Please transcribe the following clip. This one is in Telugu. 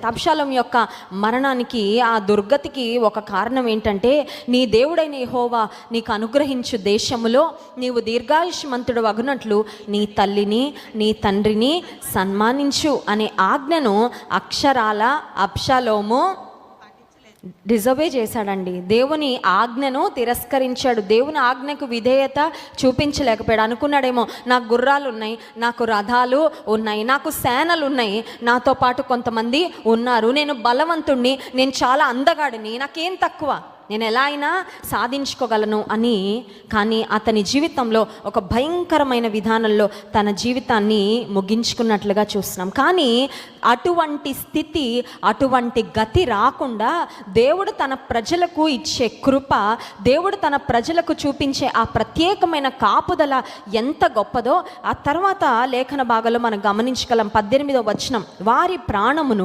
అబ్షాలోము యొక్క మరణానికి, ఆ దుర్గతికి ఒక కారణం ఏంటంటే, నీ దేవుడైన యెహోవా నీకు అనుగ్రహించు దేశములో నీవు దీర్ఘాయుష్మంతుడు అగునట్లు నీ తల్లిని నీ తండ్రిని సన్మానించు అనే ఆజ్ఞను అక్షరాల అబ్షాలోము డిజర్వే చేశాడండి. దేవుని ఆజ్ఞను తిరస్కరించాడు. దేవుని ఆజ్ఞకు విధేయత చూపించలేకపోయాడు. అనుకున్నాడేమో, నాకు గుర్రాలు ఉన్నాయి, నాకు రథాలు ఉన్నాయి, నాకు సేనలు ఉన్నాయి, నాతో పాటు కొంతమంది ఉన్నారు, నేను బలవంతుణ్ణి, నేను చాలా అందగాడిని, నాకేం తక్కువ, నేను ఎలా అయినా సాధించుకోగలను అని. కానీ అతని జీవితంలో ఒక భయంకరమైన విధానంలో తన జీవితాన్ని ముగించుకున్నట్లుగా చూస్తున్నాం. కానీ అటువంటి స్థితి, అటువంటి గతి రాకుండా దేవుడు తన ప్రజలకు ఇచ్చే కృప, దేవుడు తన ప్రజలకు చూపించే ఆ ప్రత్యేకమైన కాపుదల ఎంత గొప్పదో ఆ తర్వాత లేఖన భాగంలో మనం గమనించగలం. 18వ వచనం, వారి ప్రాణమును